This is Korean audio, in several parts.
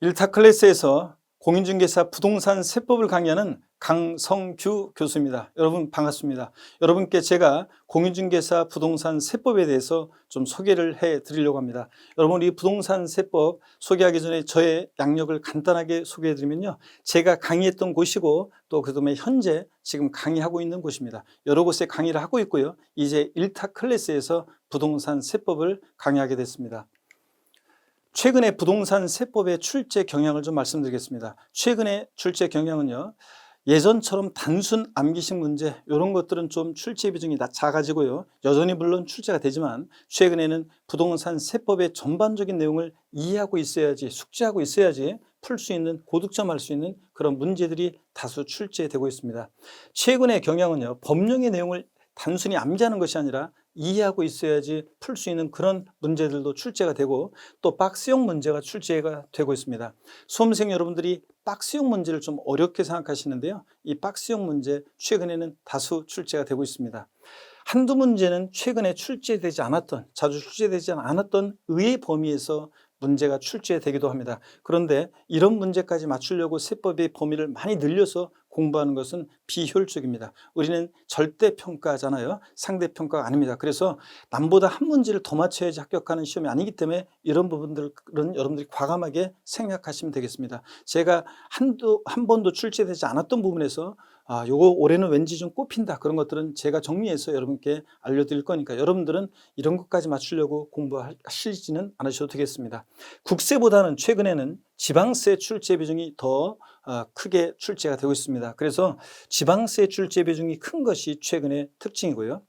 일타 클래스에서 공인중개사 부동산 세법을 강의하는 강성규 교수입니다. 여러분 반갑습니다. 여러분께 제가 공인중개사 부동산 세법에 대해서 좀 소개를 해 드리려고 합니다. 여러분, 이 부동산 세법 소개하기 전에 저의 양력을 간단하게 소개해 드리면요, 제가 강의했던 곳이고 또 그다음에 현재 지금 강의하고 있는 곳입니다. 여러 곳에 강의를 하고 있고요, 이제 일타 클래스에서 부동산 세법을 강의하게 됐습니다. 최근에 부동산 세법의 출제 경향을 좀 말씀드리겠습니다. 최근에 출제 경향은요, 예전처럼 단순 암기식 문제 이런 것들은 좀 출제 비중이 작아지고요, 여전히 물론 출제가 되지만 최근에는 부동산 세법의 전반적인 내용을 이해하고 있어야지, 숙지하고 있어야지 풀 수 있는, 고득점할 수 있는 그런 문제들이 다수 출제되고 있습니다. 최근의 경향은요, 법령의 내용을 단순히 암기하는 것이 아니라 이해하고 있어야지 풀 수 있는 그런 문제들도 출제가 되고, 또 박스형 문제가 출제가 되고 있습니다. 수험생 여러분들이 박스형 문제를 좀 어렵게 생각하시는데요, 이 박스형 문제 최근에는 다수 출제가 되고 있습니다. 한두 문제는 최근에 출제되지 않았던, 자주 출제되지 않았던 의의 범위에서 문제가 출제되기도 합니다. 그런데 이런 문제까지 맞추려고 세법의 범위를 많이 늘려서 공부하는 것은 비효율적입니다. 우리는 절대평가잖아요. 상대평가가 아닙니다. 그래서 남보다 한 문제를 더 맞춰야지 합격하는 시험이 아니기 때문에 이런 부분들은 여러분들이 과감하게 생각하시면 되겠습니다. 제가 한 번도 출제되지 않았던 부분에서 요거 올해는 왠지 좀 꼽힌다, 그런 것들은 제가 정리해서 여러분께 알려드릴 거니까 여러분들은 이런 것까지 맞추려고 공부하시지는 않으셔도 되겠습니다. 국세보다는 최근에는 지방세 출제 비중이 더 크게 출제가 되고 있습니다. 그래서 지방세 출제 비중이 큰 것이 최근의 특징이고요,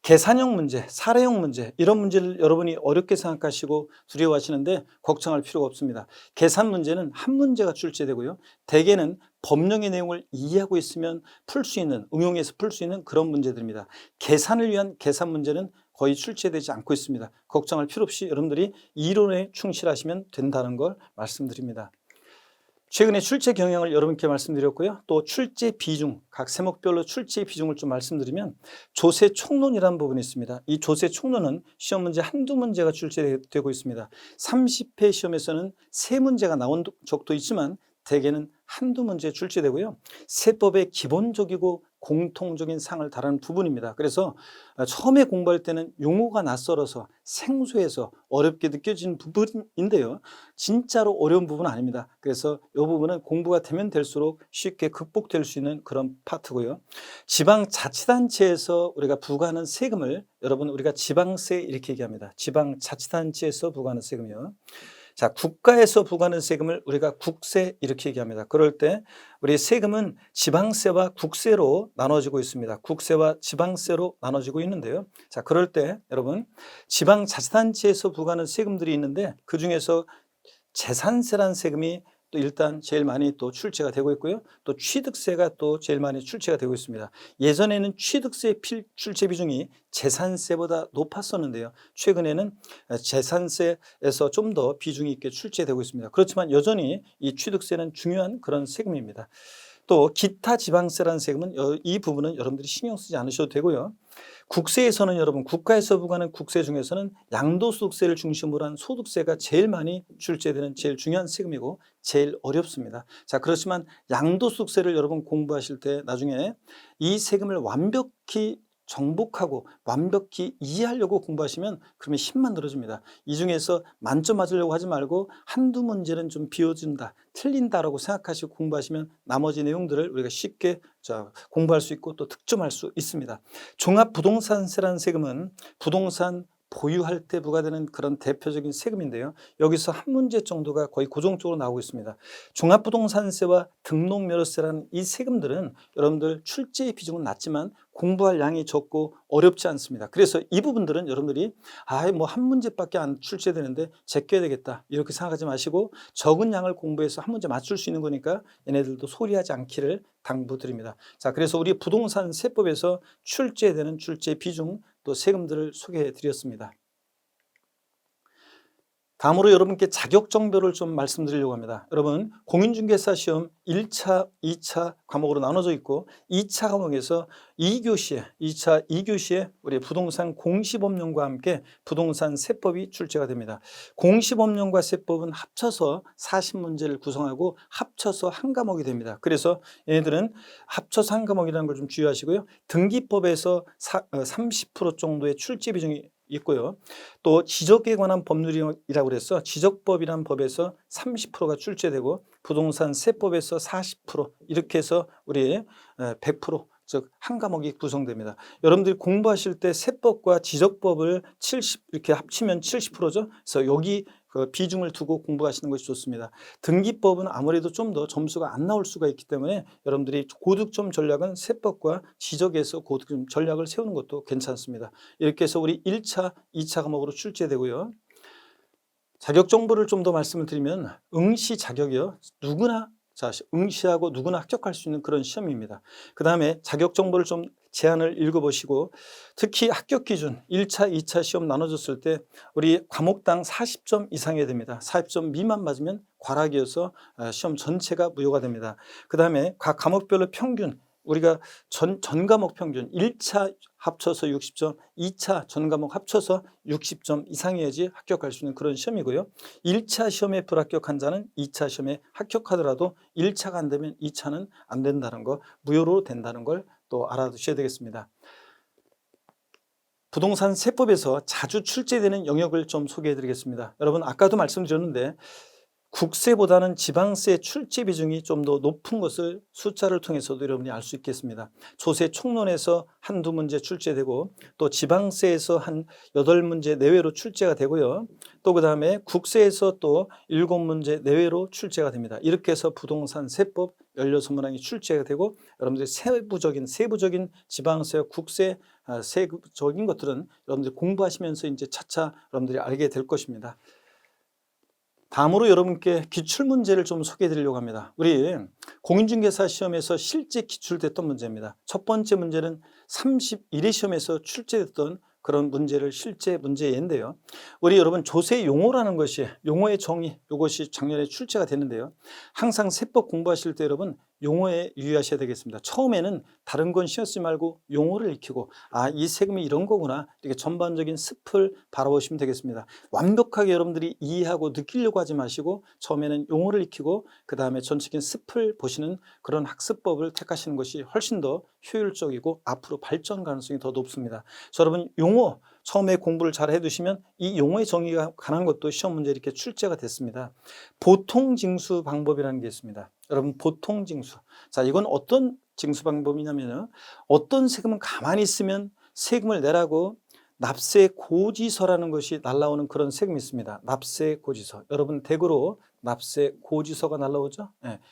계산형 문제, 사례형 문제, 이런 문제를 여러분이 어렵게 생각하시고 두려워하시는데 걱정할 필요가 없습니다. 계산 문제는 한 문제가 출제되고요, 대개는 법령의 내용을 이해하고 있으면 풀 수 있는, 응용해서 풀 수 있는 그런 문제들입니다. 계산을 위한 계산 문제는 거의 출제되지 않고 있습니다. 걱정할 필요 없이 여러분들이 이론에 충실하시면 된다는 걸 말씀드립니다. 최근에 출제 경향을 여러분께 말씀드렸고요, 또 출제 비중, 각 세목별로 출제 비중을 좀 말씀드리면 조세 총론이라는 부분이 있습니다. 이 조세 총론은 시험 문제 한두 문제가 출제되고 있습니다. 30회 시험에서는 3문제가 나온 적도 있지만 대개는 한두 문제 출제되고요, 세법의 기본적이고 공통적인 상을 다루는 부분입니다. 그래서 처음에 공부할 때는 용어가 낯설어서 생소해서 어렵게 느껴지는 부분인데요, 진짜로 어려운 부분은 아닙니다. 그래서 이 부분은 공부가 되면 될수록 쉽게 극복될 수 있는 그런 파트고요. 지방자치단체에서 우리가 부과하는 세금을 여러분 우리가 지방세 이렇게 얘기합니다. 지방자치단체에서 부과하는 세금이요. 자, 국가에서 부과하는 세금을 우리가 국세 이렇게 얘기합니다. 그럴 때 우리 세금은 지방세와 국세로 나눠지고 있습니다. 국세와 지방세로 나눠지고 있는데요. 자, 그럴 때 여러분 지방자치단체에서 부과하는 세금들이 있는데 그중에서 재산세라는 세금이 또 일단 제일 많이 또 출제가 되고 있고요, 또 취득세가 또 제일 많이 출제가 되고 있습니다. 예전에는 취득세 출제 비중이 재산세보다 높았었는데요, 최근에는 재산세에서 좀 더 비중이 있게 출제되고 있습니다. 그렇지만 여전히 이 취득세는 중요한 그런 세금입니다. 또 기타 지방세라는 세금은 이 부분은 여러분들이 신경 쓰지 않으셔도 되고요, 국세에서는 여러분 국가에서 부과하는 국세 중에서는 양도소득세를 중심으로 한 소득세가 제일 많이 출제되는 제일 중요한 세금이고 제일 어렵습니다. 자, 그렇지만 양도소득세를 여러분 공부하실 때 나중에 이 세금을 완벽히 정복하고 완벽히 이해하려고 공부하시면 그러면 힘만 늘어집니다. 이 중에서 만점 맞으려고 하지 말고 한두 문제는 좀 비워준다, 틀린다라고 생각하시고 공부하시면 나머지 내용들을 우리가 쉽게 공부할 수 있고 또 득점할 수 있습니다. 종합부동산세라는 세금은 부동산 보유할 때 부과되는 그런 대표적인 세금인데요, 여기서 한 문제 정도가 거의 고정적으로 나오고 있습니다. 종합부동산세와 등록면허세라는 이 세금들은 여러분들 출제의 비중은 낮지만 공부할 양이 적고 어렵지 않습니다. 그래서 이 부분들은 여러분들이 뭐 한 문제밖에 안 출제되는데 제껴야 되겠다 이렇게 생각하지 마시고 적은 양을 공부해서 한 문제 맞출 수 있는 거니까 얘네들도 소리하지 않기를 당부드립니다. 자, 그래서 우리 부동산 세법에서 출제되는 출제 비중 또 세금들을 소개해 드렸습니다. 다음으로 여러분께 자격정보를 좀 말씀드리려고 합니다. 여러분, 공인중개사 시험 1차, 2차 과목으로 나눠져 있고 2차 과목에서 2교시에 2차 2교시에 우리 부동산 공시법령과 함께 부동산 세법이 출제가 됩니다. 공시법령과 세법은 합쳐서 40문제를 구성하고 합쳐서 한 과목이 됩니다. 그래서 얘네들은 합쳐서 한 과목이라는 걸 좀 주의하시고요. 등기법에서 30% 정도의 출제 비중이 있고요. 또 지적에 관한 법률이라고 그래서 지적법이라는 법에서 30%가 출제되고 부동산 세법에서 40% 이렇게 해서 우리 100% 즉 한 과목이 구성됩니다. 여러분들이 공부하실 때 세법과 지적법을 70 이렇게 합치면 70%죠. 그래서 여기 그 비중을 두고 공부하시는 것이 좋습니다. 등기법은 아무래도 좀 더 점수가 안 나올 수가 있기 때문에 여러분들이 고득점 전략은 세법과 지적에서 고득점 전략을 세우는 것도 괜찮습니다. 이렇게 해서 우리 1차, 2차 과목으로 출제되고요. 자격 정보를 좀 더 말씀을 드리면 응시 자격이요. 누구나 응시하고 누구나 합격할 수 있는 그런 시험입니다. 그 다음에 자격 정보를 좀 제안을 읽어보시고 특히 합격 기준 1차, 2차 시험 나눠졌을 때 우리 과목당 40점 이상이어야 됩니다. 40점 미만 맞으면 과락이어서 시험 전체가 무효가 됩니다. 그 다음에 각 과목별로 평균 우리가 전 과목 평균 1차 합쳐서 60점, 2차 전 과목 합쳐서 60점 이상이어야지 합격할 수 있는 그런 시험이고요. 1차 시험에 불합격한 자는 2차 시험에 합격하더라도 1차가 안 되면 2차는 안 된다는 거, 무효로 된다는 걸 또 알아두셔야 되겠습니다. 부동산 세법에서 자주 출제되는 영역을 좀 소개해 드리겠습니다. 여러분 아까도 말씀드렸는데 국세보다는 지방세 출제 비중이 좀 더 높은 것을 숫자를 통해서도 여러분이 알 수 있겠습니다. 조세 총론에서 한두 문제 출제되고 또 지방세에서 한 8문제 내외로 출제가 되고요. 또 그 다음에 국세에서 또 7문제 내외로 출제가 됩니다. 이렇게 해서 부동산 세법 16문항이 출제가 되고 여러분들이 세부적인 지방세와 국세 세부적인 것들은 여러분들이 공부하시면서 이제 차차 여러분들이 알게 될 것입니다. 다음으로 여러분께 기출문제를 좀 소개해 드리려고 합니다. 우리 공인중개사 시험에서 실제 기출됐던 문제입니다. 첫 번째 문제는 31회 시험에서 출제됐던 그런 문제를 실제 문제인데요. 우리 여러분 조세 용어라는 것이 용어의 정의 이것이 작년에 출제가 됐는데요. 항상 세법 공부하실 때 여러분 용어에 유의하셔야 되겠습니다. 처음에는 다른 건 신경 쓰지 말고 용어를 익히고 이 세금이 이런 거구나 이렇게 전반적인 습을 바라보시면 되겠습니다. 완벽하게 여러분들이 이해하고 느끼려고 하지 마시고 처음에는 용어를 익히고 그 다음에 전체적인 습을 보시는 그런 학습법을 택하시는 것이 훨씬 더 효율적이고 앞으로 발전 가능성이 더 높습니다. 그래서 여러분 용어 처음에 공부를 잘 해두시면 이 용어의 정의가 관한 것도 시험 문제 이렇게 출제가 됐습니다. 보통징수 방법이라는 게 있습니다. 여러분 보통징수. 자, 이건 어떤 징수 방법이냐면 어떤 세금은 가만히 있으면 세금을 내라고 납세 고지서라는 것이 날라오는 그런 세금이 있습니다. 납세 고지서. 여러분 댁으로 납세 고지서가 날라오죠.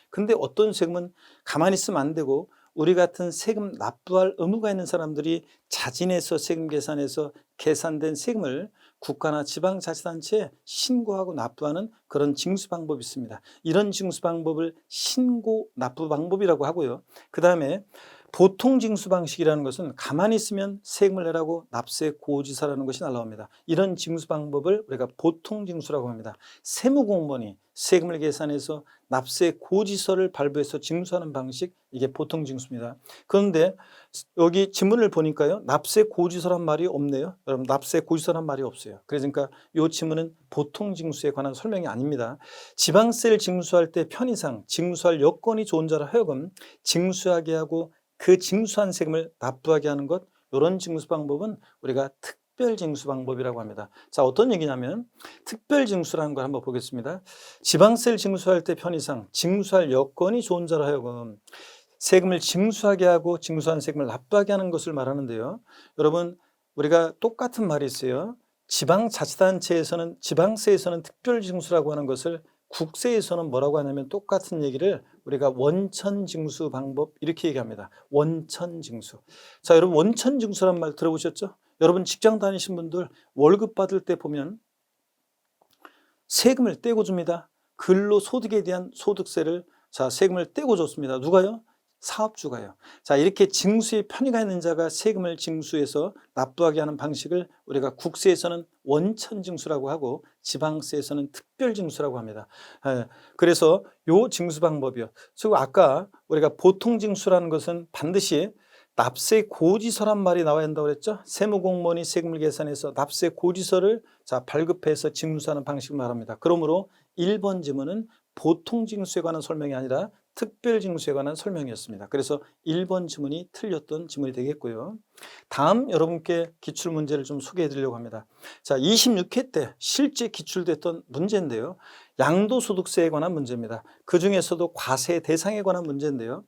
근데 어떤 세금은 가만히 있으면 안 되고 우리 같은 세금 납부할 의무가 있는 사람들이 자진해서 세금 계산해서 계산된 세금을 국가나 지방자치단체에 신고하고 납부하는 그런 징수 방법이 있습니다. 이런 징수 방법을 신고 납부 방법이라고 하고요. 그 다음에 보통 징수 방식이라는 것은 가만히 있으면 세금을 내라고 납세 고지서라는 것이 날라옵니다. 이런 징수 방법을 우리가 보통 징수라고 합니다. 세무공무원이 세금을 계산해서 납세 고지서를 발부해서 징수하는 방식, 이게 보통 징수입니다. 그런데 여기 지문을 보니까요, 납세 고지서란 말이 없네요. 여러분 납세 고지서란 말이 없어요. 그러니까 이 지문은 보통 징수에 관한 설명이 아닙니다. 지방세를 징수할 때 편의상 징수할 여건이 좋은 자라 하여금 징수하게 하고 그 징수한 세금을 납부하게 하는 것, 이런 징수 방법은 우리가 특별징수 방법이라고 합니다. 자, 어떤 얘기냐면 특별징수라는 걸 한번 보겠습니다. 지방세를 징수할 때 편의상 징수할 여건이 좋은 자라 하여금 세금을 징수하게 하고 징수한 세금을 납부하게 하는 것을 말하는데요. 여러분 우리가 똑같은 말이 있어요. 지방자치단체에서는 지방세에서는 특별징수라고 하는 것을 국세에서는 뭐라고 하냐면 똑같은 얘기를 우리가 원천징수 방법 이렇게 얘기합니다. 원천징수. 자, 여러분 원천징수란 말 들어보셨죠? 여러분 직장 다니신 분들 월급 받을 때 보면 세금을 떼고 줍니다. 근로소득에 대한 소득세를 세금을 떼고 줬습니다. 누가요? 사업주가요. 자, 이렇게 징수에 편의가 있는 자가 세금을 징수해서 납부하게 하는 방식을 우리가 국세에서는 원천징수라고 하고 지방세에서는 특별징수라고 합니다. 그래서 요 징수 방법이요. 그리고 아까 우리가 보통징수라는 것은 반드시 납세 고지서란 말이 나와야 한다고 그랬죠. 세무공무원이 세금을 계산해서 납세 고지서를 발급해서 징수하는 방식을 말합니다. 그러므로 1번 지문은 보통징수에 관한 설명이 아니라 특별징수에 관한 설명이었습니다. 그래서 1번 지문이 틀렸던 지문이 되겠고요. 다음 여러분께 기출문제를 좀 소개해 드리려고 합니다. 자, 26회 때 실제 기출됐던 문제인데요. 양도소득세에 관한 문제입니다. 그 중에서도 과세 대상에 관한 문제인데요.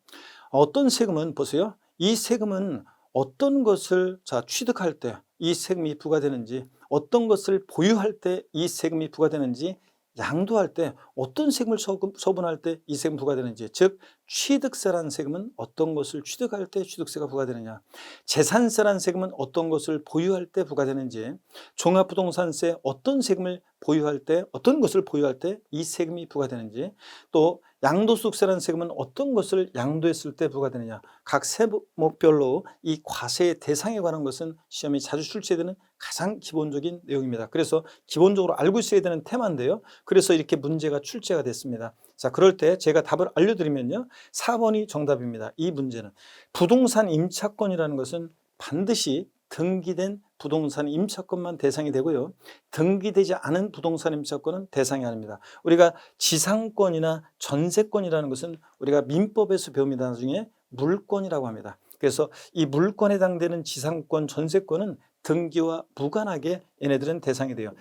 어떤 세금은 보세요. 이 세금은 어떤 것을 취득할 때 이 세금이 부과되는지, 어떤 것을 보유할 때 이 세금이 부과되는지, 양도할 때 어떤 세금을 처분할 때 이 세금 부과되는지, 즉 취득세라는 세금은 어떤 것을 취득할 때 취득세가 부과되느냐, 재산세라는 세금은 어떤 것을 보유할 때 부과되는지, 종합부동산세 어떤 세금을 보유할 때, 어떤 것을 보유할 때 이 세금이 부과되는지, 또 양도소득세라는 세금은 어떤 것을 양도했을 때 부과되느냐, 각 세목별로 이 과세의 대상에 관한 것은 시험에 자주 출제되는 가장 기본적인 내용입니다. 그래서 기본적으로 알고 있어야 되는 테마인데요. 그래서 이렇게 문제가 출제가 됐습니다. 자, 그럴 때 제가 답을 알려드리면요. 4번이 정답입니다. 이 문제는 부동산 임차권이라는 것은 반드시 등기된 부동산 임차권만 대상이 되고요. 등기되지 않은 부동산 임차권은 대상이 아닙니다. 우리가 지상권이나 전세권이라는 것은 우리가 민법에서 배웁니다. 나중에 물권이라고 합니다. 그래서 이 물권에 해당되는 지상권, 전세권은 등기와 무관하게 얘네들은 대상이 돼요.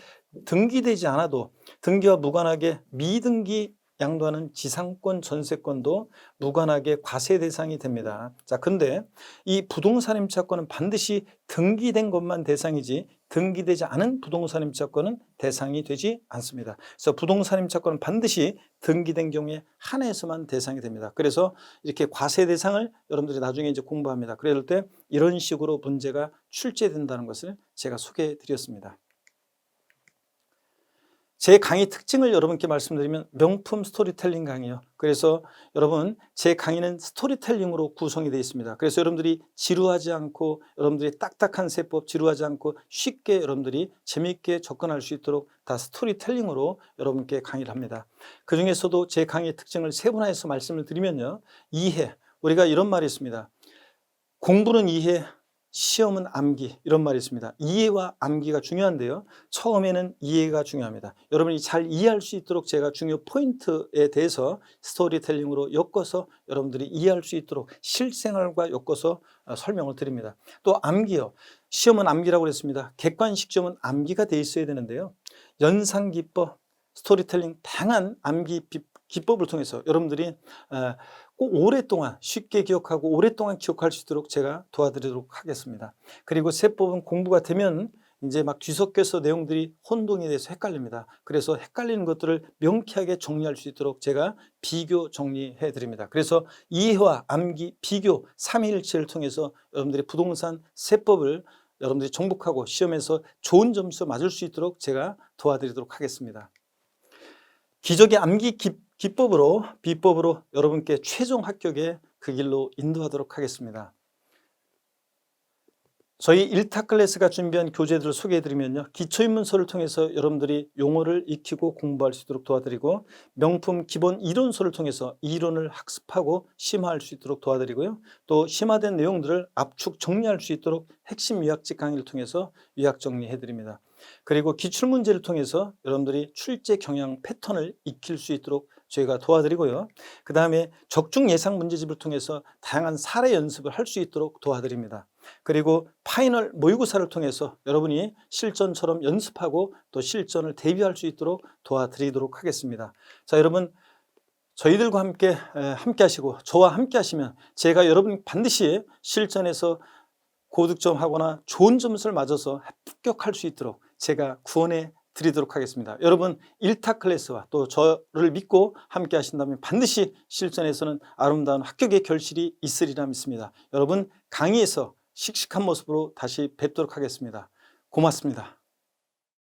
등기되지 않아도 등기와 무관하게 미등기 양도하는 지상권, 전세권도 무관하게 과세 대상이 됩니다. 자, 근데 이 부동산 임차권은 반드시 등기된 것만 대상이지 등기되지 않은 부동산 임차권은 대상이 되지 않습니다. 그래서 부동산 임차권은 반드시 등기된 경우에 한해서만 대상이 됩니다. 그래서 이렇게 과세 대상을 여러분들이 나중에 이제 공부합니다. 그럴 때 이런 식으로 문제가 출제된다는 것을 제가 소개해 드렸습니다. 제 강의 특징을 여러분께 말씀드리면 명품 스토리텔링 강의요. 그래서 여러분 제 강의는 스토리텔링으로 구성이 되어 있습니다. 그래서 여러분들이 지루하지 않고 여러분들이 딱딱한 세법 지루하지 않고 쉽게 여러분들이 재미있게 접근할 수 있도록 다 스토리텔링으로 여러분께 강의를 합니다. 그 중에서도 제 강의의 특징을 세분화해서 말씀을 드리면요. 이해, 우리가 이런 말이 있습니다. 공부는 이해, 시험은 암기, 이런 말이 있습니다. 이해와 암기가 중요한데요. 처음에는 이해가 중요합니다. 여러분이 잘 이해할 수 있도록 제가 중요 포인트에 대해서 스토리텔링으로 엮어서 여러분들이 이해할 수 있도록 실생활과 엮어서 설명을 드립니다. 또 암기요. 시험은 암기라고 그랬습니다. 객관식 시험은 암기가 돼 있어야 되는데요. 연상기법, 스토리텔링, 다양한 암기 기법을 통해서 여러분들이 꼭 오랫동안 쉽게 기억하고 오랫동안 기억할 수 있도록 제가 도와드리도록 하겠습니다. 그리고 세법은 공부가 되면 이제 막 뒤섞여서 내용들이 혼동이 돼서 헷갈립니다. 그래서 헷갈리는 것들을 명쾌하게 정리할 수 있도록 제가 비교 정리해 드립니다. 그래서 이해와 암기, 비교, 삼위일체를 통해서 여러분들이 부동산 세법을 여러분들이 정복하고 시험에서 좋은 점수 맞을 수 있도록 제가 도와드리도록 하겠습니다. 기적의 암기 기법으로 비법으로 여러분께 최종 합격의 그 길로 인도하도록 하겠습니다. 저희 1타 클래스가 준비한 교재들을 소개해드리면요. 기초입문서를 통해서 여러분들이 용어를 익히고 공부할 수 있도록 도와드리고, 명품 기본 이론서를 통해서 이론을 학습하고 심화할 수 있도록 도와드리고요. 또 심화된 내용들을 압축 정리할 수 있도록 핵심 요약집 강의를 통해서 요약 정리해드립니다. 그리고 기출문제를 통해서 여러분들이 출제 경향 패턴을 익힐 수 있도록 저희가 도와드리고요. 그 다음에 적중 예상 문제집을 통해서 다양한 사례 연습을 할 수 있도록 도와드립니다. 그리고 파이널 모의고사를 통해서 여러분이 실전처럼 연습하고 또 실전을 대비할 수 있도록 도와드리도록 하겠습니다. 자, 여러분 저희들과 함께 하시고 저와 함께 하시면 제가 여러분 반드시 실전에서 고득점 하거나 좋은 점수를 맞아서 합격할 수 있도록 제가 구원해 드리도록 하겠습니다. 여러분 1타 클래스와 또 저를 믿고 함께 하신다면 반드시 실전에서는 아름다운 합격의 결실이 있으리라 믿습니다. 여러분 강의에서 씩씩한 모습으로 다시 뵙도록 하겠습니다. 고맙습니다.